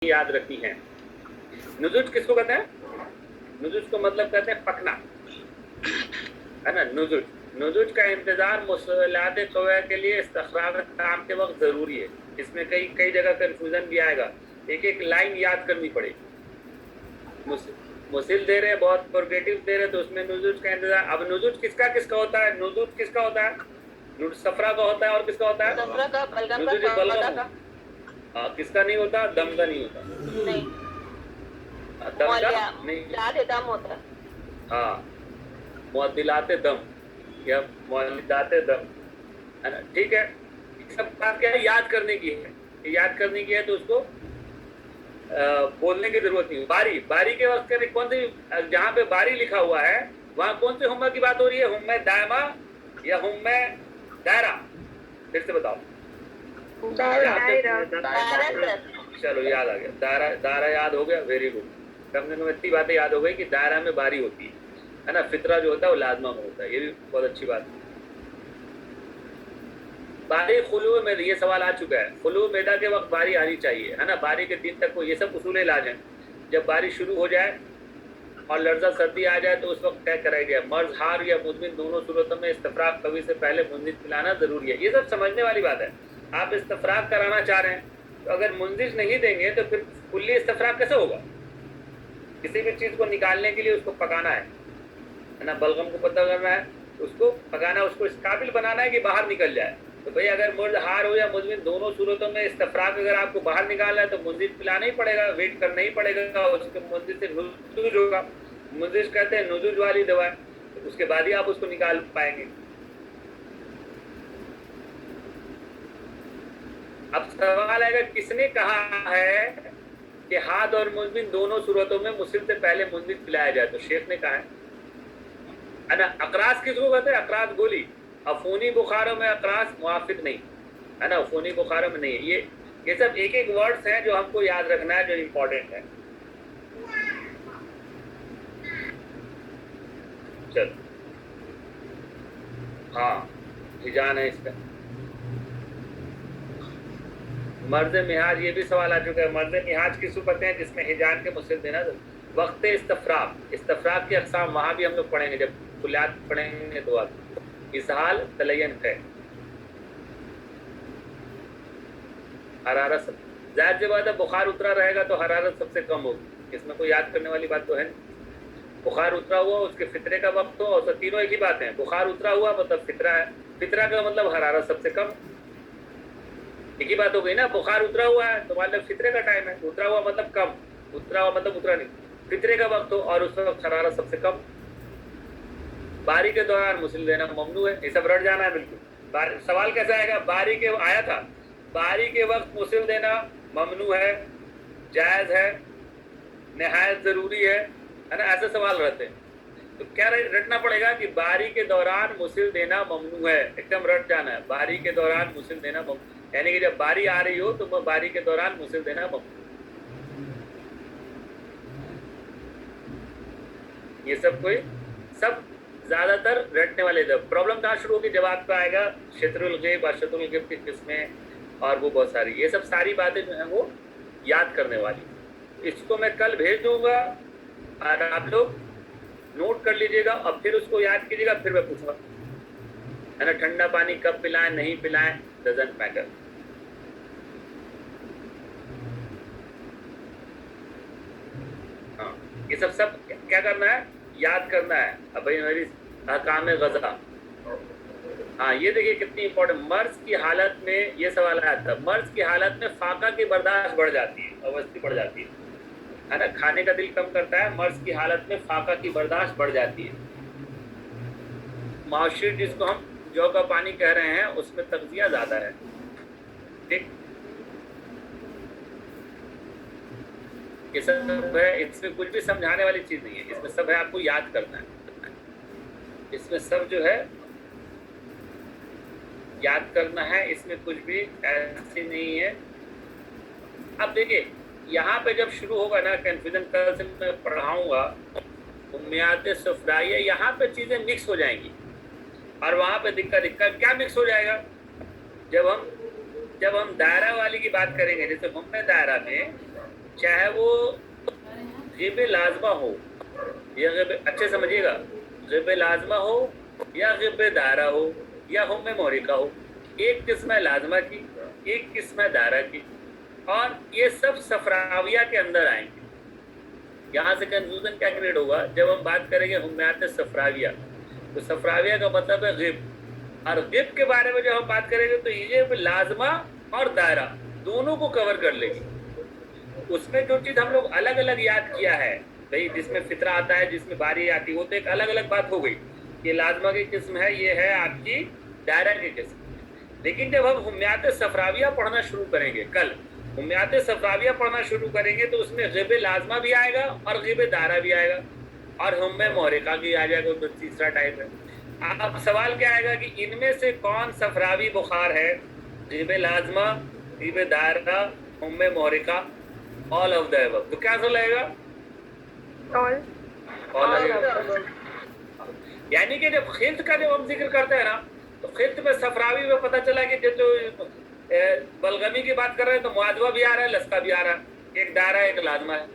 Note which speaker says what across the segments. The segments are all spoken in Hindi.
Speaker 1: याद रखनी है। नुजुज किसको कहते हैं? नुजुज को मतलब कहते हैं पकना, है ना। नुजुज नुजुज का इंतजार मुसलात कवा के लिए इस्तखराज काम के वक्त जरूरी है। इसमें कई कई जगह कंफ्यूजन भी आएगा, एक एक लाइन याद करनी पड़ेगी। मुसिल दे रहे हैं, बहुत प्रोग्रेटिव दे रहे हैं, तो उसमें नुजुज का इंतजार। अब नुजुज किसका किसका होता है? नुजुज किसका होता है? सफरा का होता है और किसका होता है? नुजुज बलगम। किसका नहीं होता? दम का नहीं होता।
Speaker 2: नहीं,
Speaker 1: दम का नहीं,
Speaker 2: दम होता है।
Speaker 1: हाँ, मुअद्दिलाते दम या मुअल्लिदाते दम, है ना। ठीक है, सब बात क्या है, याद करने की है। याद करने की है तो उसको बोलने की जरूरत नहीं। बारी बारी के वक्त कौन सी, जहाँ पे बारी लिखा हुआ है वहां कौन से हुम्मा की बात हो रही है? हुम्मे दायमा या हुम्मे दायरा? फिर से बताओ। चलो याद आ गया, दायरा। दायरा याद हो गया, वेरी गुड। कम से कम इतनी बातें याद हो गई कि दायरा में बारी होती है ना। फितरा जो होता है वो लाजमा में होता है, ये भी बहुत अच्छी बात है। बारी खुलू में, ये सवाल आ चुका है। खुलू मैदा के वक्त बारी आनी चाहिए, है ना। बारी के दिन तक को, ये सब उसूल इलाज है। जब बारी शुरू हो जाए और लर्जा सर्दी आ जाए तो उस वक्त तय कराया गया। मर्ज हार या मुजमिन दोनों सूरतों में इस्तफराक कवी से पहले मुंजिज पिलाना जरूरी है। ये सब समझने वाली बात है। आप इस्तफराक कराना चाह रहे हैं तो अगर मुंजिज नहीं देंगे तो फिर कुल्ली इस्तफराक कैसे होगा? किसी भी चीज को निकालने के लिए उसको पकाना है ना। बलगम को पता करना है, उसको पकाना, उसको इस काबिल बनाना है कि बाहर निकल जाए। तो भाई अगर मुर्ज हार हो या मुजमिन दोनों सूरतों में इस्तफराक अगर आपको बाहर निकालना है तो मुंजिज पिलाना ही पड़ेगा, वेट करना ही पड़ेगा। उसके मुंजिज से नुजुज होगा। मुंजिज कहते हैं नुजुज वाली दवा, तो उसके बाद ही आप उसको निकाल पाएंगे। अब सवाल आएगा, किसने कहा है कि हाद और मुजमिन दोनों सूरतों में मुस्लिम से पहले मुंजिज पिलाया जाए? तो शेख ने कहा है ना। अकरास किसको कहते हैं? अकरास गोली। अफूनी बुखारों में अकरास मुआफिक नहीं, है ना। अफूनी बुखारों में नहीं है। ये सब एक एक वर्ड्स हैं जो हमको याद रखना है, जो इम्पोर्टेंट है। चलो, हाँ, हिजान है इसका। मर्द मिहाज, ये भी सवाल आ चुका है। मर्द मिहाज किसको कहते हैं? जिसमें हिजान के मुस्लिम देना। वक्त इस्तफराक, इस्तफराक की अक़साम वहां भी हम लोग पढ़ेंगे, जब कुलियात पढ़ेंगे तो आप। इसहाल तलयन है, हरारत जाहिर सी बात है, बुखार उतरा रहेगा तो हरारत सबसे कम होगी। इसमें कोई याद करने वाली बात तो है नहीं। बुखार उतरा हुआ, उसके फितरे का वक्त हो, और तीनों एक ही बात है। बुखार उतरा हुआ मतलब फितरा है, फितरा का मतलब हरारत सबसे कम। एक ही बात हो गई ना। बुखार उतरा हुआ है तो मतलब फितरे का टाइम है। उतरा हुआ मतलब कम, उतरा हुआ मतलब उतरा नहीं, फितरे का वक्त हो और उस वक्त हरारत सबसे कम। बारी के दौरान मुस्लिम देना ममनू है। ये सब रट जाना है बिल्कुल। सवाल कैसा आएगा? बारी के आया था, बारी के वक्त मुस्लिम देना ममनू है, जायज है, निहायत जरूरी है ना। ऐसे सवाल रहते हैं तो क्या रटना पड़ेगा कि बारी के दौरान मुस्लिम देना ममनू है। एकदम रट जाना है, बारी के दौरान मुस्लिम देना ममनू, यानी कि जब बारी आ रही हो तो बारी के दौरान मुस्लिम देना ममनू। ये सब कोई सब ज्यादातर रटने वाले। जब प्रॉब्लम कहाँ शुरू होगी? जब आपका आएगा शत्रुल गैब, अशतुल गैब की किस्में और वो बहुत सारी, ये सब सारी बातें जो है वो याद करने वाली। इसको मैं कल भेज दूंगा और आप लोग नोट कर लीजिएगा और फिर उसको याद कीजिएगा। फिर मैं पूछूंगा, है ना। ठंडा पानी कब पिलाएं, नहीं पिलाएं, डजंट मैटर। हाँ, ये सब क्या करना है? याद करना है। अब भाई मेरी अहकाम गज़ा, हाँ, ये देखिए कितनी इंपॉर्टेंट। मर्ज की हालत में ये सवाल आया था। मर्ज की हालत में फाका की बर्दाश्त बढ़ जाती है, अवस्थी बढ़ जाती है ना। खाने का दिल कम करता है। मर्ज की हालत में फाका की बर्दाश्त बढ़ जाती है। माउशीर जिसको हम जौ का पानी कह रहे हैं, उसमें तगजिया ज्यादा है। ठीक, ये सब है। इसमें कुछ भी समझाने वाली चीज नहीं है, इसमें सब है आपको याद करना है। इसमें सब जो है याद करना है, इसमें कुछ भी ऐसी नहीं है। अब देखिए यहाँ पे जब शुरू होगा ना कंफ्यूजन, कल से मैं पढ़ाऊंगा उम्मियात सफराइया, यहाँ पे चीजें मिक्स हो जाएंगी और वहां पे दिक्कत क्या मिक्स हो जाएगा? जब हम दायरा वाली की बात करेंगे, जैसे हुम्मे दायरा में चाहे वो गिब लाजमा हो या गिब, अच्छे समझिएगा, गिब लाजमा हो या गिब दारा हो या हुम्मे मोहरिका हो, एक किस्म है लाजमा की, एक किस्म है दारा की, और ये सब सफराविया के अंदर आएंगे। यहाँ से कंफ्यूजन क्या क्रिएट होगा, जब हम बात करेंगे हुम्यात सफराविया, तो सफराविया का मतलब है गिब, और गिब के बारे में जब हम बात करेंगे तो ये लाजमा और दायरा दोनों को कवर कर लेगी। उसमें जो चीज हम लोग अलग अलग याद किया है भाई, जिसमें फितरा आता है, जिसमें बारी आती है, वो तो एक अलग अलग बात हो गई, ये लाजमा की किस्म है, ये है आपकी दायरा की किस्म। लेकिन जब हम हुम्यात सफराविया पढ़ना शुरू करेंगे, कल हुम्यात सफराविया पढ़ना शुरू करेंगे, तो उसमें गिब लाजमा भी आएगा और गिब दायरा भी आएगा, और हुम्मे मोहरिका भी आ जाएगा, तो तीसरा टाइप है। अब सवाल क्या आएगा कि इनमें से कौन सफरावी बुखार है, गिब लाजमा, गिब दायरा, हुम्मे मोहरिका, ऑल ऑफ द अबव, तो क्या लगेगा? ऑल लगेगा। यानी कि जब खिल्त का जब हम जिक्र करते हैं ना, तो खिल्त में सफरावी में पता चला कि जो बलगमी की बात कर रहे हैं तो मुआदवा भी आ रहा है, लस्का भी आ रहा है, एक दायरा एक लाजमा है।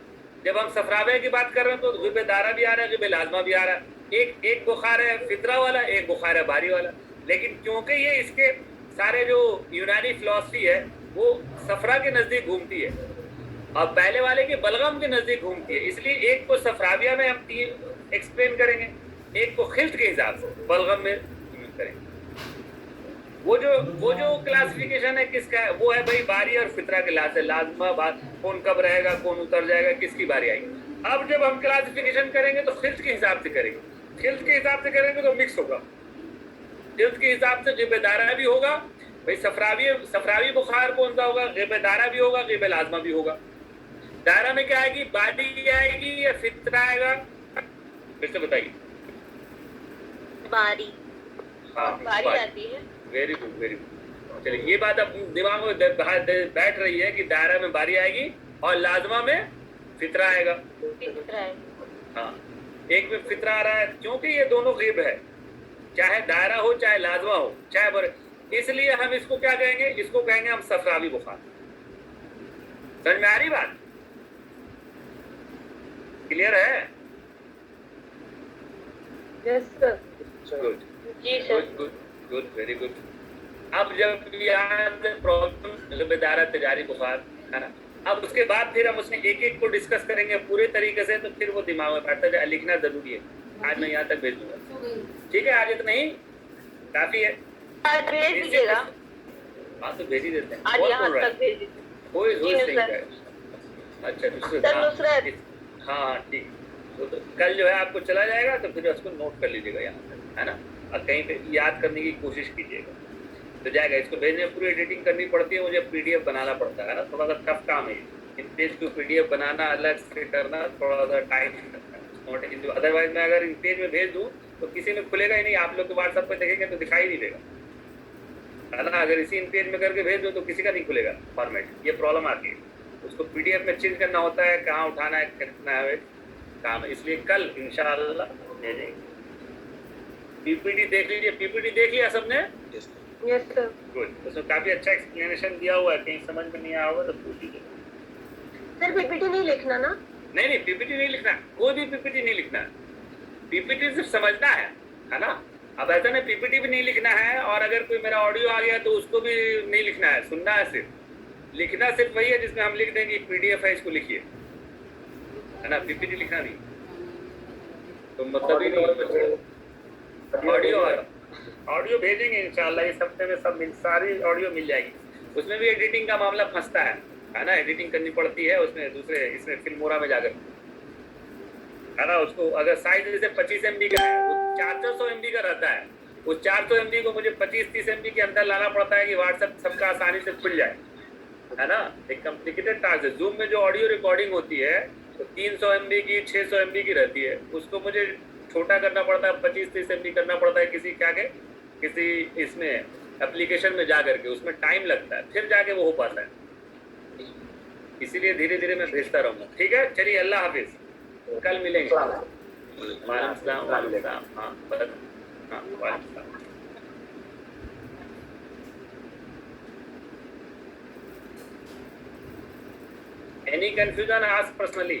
Speaker 1: जब हम सफरावे की बात कर रहे हैं तो गिब दायरा भी आ रहा है, गिब लाजमा भी आ रहा है। एक बुखार है फितरा वाला, एक बुखार है बारी वाला। लेकिन क्योंकि ये इसके सारे जो यूनानी फिलॉसफी है वो सफरा के नजदीक घूमती है और पहले वाले के बलगम के नजदीक घूमती है, इसलिए एक को सफराविया में हम तीन एक्सप्लेन करेंगे, एक को खिल्त के हिसाब से बलगम में करेंगे। वो जो क्लासिफिकेशन है किसका है, वो है भाई बारी और फितरा के लाज है, लाजमा बात कौन कब रहेगा, कौन उतर जाएगा, किसकी बारी आएगी। अब जब हम क्लासिफिकेशन करेंगे तो खिल्त के हिसाब से करेंगे, खिल्त के हिसाब से करेंगे तो मिक्स होगा, खिल्त के हिसाब से गिब दायरा भी होगा भाई, सफरावी बुखार कौन सा होगा, गिब दायरा भी होगा, गिब लाजमा भी होगा। दायरा में क्या आएगी, बारी आएगी या फितरा आएगा, फिर से बताइए।
Speaker 2: बारी।
Speaker 1: हाँ
Speaker 2: बारी आती है।
Speaker 1: Very good very good. चलिए ये बात अब दिमाग में बैठ रही है कि दायरा में बारी आएगी और लाजमा में फितरा आएगा। हाँ, एक में फितरा आ रहा है क्योंकि ये दोनों गिब है, चाहे दायरा हो चाहे लाजमा हो चाहे बरे, इसलिए हम इसको क्या कहेंगे, इसको कहेंगे हम सफरावी बुखार। समझ में आ रही बात? क्लियर है?
Speaker 2: Yes sir.
Speaker 1: Good
Speaker 2: ji sir.
Speaker 1: Good good very good. अब जब याद प्रॉब्लम दायरा तजारी बुखार है ना, अब उसके बाद फिर हम उसमें एक एक को डिस्कस करेंगे पूरे तरीके से, तो फिर वो दिमाग में बैठता है, लिखना जरूरी है। आज मैं यहाँ तक भेज दूंगा, ठीक है? आज इतना ही काफी है,
Speaker 2: आज भेज दीजिएगा।
Speaker 1: हाँ तो भेज ही देते हैं,
Speaker 2: आज यहाँ तक भेज दीजिए।
Speaker 1: कोई रोज नहीं है। अच्छा दूसरा, हाँ ठीक, तो कल जो है आपको चला जाएगा, तो फिर उसको नोट कर लीजिएगा यहाँ तक, है ना, और कहीं पे याद करने की कोशिश कीजिएगा तो जाएगा। इसको भेजने में पूरी एडिटिंग करनी पड़ती है, मुझे पीडीएफ बनाना पड़ता है ना, थोड़ा सा टफ काम है इन पेज को पीडीएफ बनाना, अलग से करना थोड़ा सा टाइम लगता है। अदरवाइज मैं अगर इन पेज में भेज दूँ तो किसी में खुलेगा ही नहीं, आप लोग तो व्हाट्सएप पे देखेंगे तो दिखाई नहीं देगा, है ना। अगर इसी इन पेज में करके भेज दूँ तो किसी का नहीं खुलेगा फॉर्मेट, ये प्रॉब्लम आती है। उसको पीडीएफ में चेंज करना होता है, कहाँ उठाना है, कितना है काम है, इसलिए कल इंशाअल्लाह भेजेंगे। पीपीटी देख लीजिए, पीपीटी देख लिया सबने?
Speaker 2: Yes sir.
Speaker 1: गुड, उसमें काफी अच्छा एक्सप्लेनेशन दिया हुआ है, कहीं समझ में नहीं आया होगा तो पूछ लीजिए।
Speaker 2: सर पीपीटी नहीं लिखना ना?
Speaker 1: नहीं पीपीटी नहीं लिखना, कोई भी पीपीटी नहीं लिखना, पीपीटी सिर्फ समझना है ना। अब ऐसा नहीं पीपीटी भी नहीं लिखना है, और अगर कोई मेरा ऑडियो आ गया तो उसको भी नहीं लिखना है, सुनना है सिर्फ। लिखना सिर्फ वही है जिसमें हम लिख देंगे पीडीएफ है इसको लिखिए, है ना, पीपीटी लिखना नहीं, तो मतलब ही नहीं। ऑडियो भेजेंगे इंशाल्लाह इस हफ्ते में, सब सारी ऑडियो मिल जाएगी। उसमें भी एडिटिंग का मामला फंसता है ना, एडिटिंग करनी पड़ती है उसमें, दूसरे इसमें फिल्मोरा में जाकर, है ना। उसको अगर साइज जैसे 25 MB का है, वो 400 MB का रहता है, उस 400 MB को मुझे 25-30 MB के अंदर लाना पड़ता है कि व्हाट्सएप सबका आसानी से खुल जाए, है ना। एक कॉम्प्लिकेटेड टास्क है। जूम में जो ऑडियो रिकॉर्डिंग होती है तो 300 MB की 600 MB की रहती है, उसको मुझे छोटा करना पड़ता है, 25-30 MB करना पड़ता है किसी इसमें एप्लीकेशन में जा करके, उसमें टाइम लगता है, फिर जाके वो हो पाता है। इसीलिए धीरे धीरे मैं भेजता रहूँगा, ठीक है। चलिए अल्लाह हाफिज, कल मिलेंगे। वालेकुम सलाम। हाँ वालेकुम सलाम। Any confusion ask personally.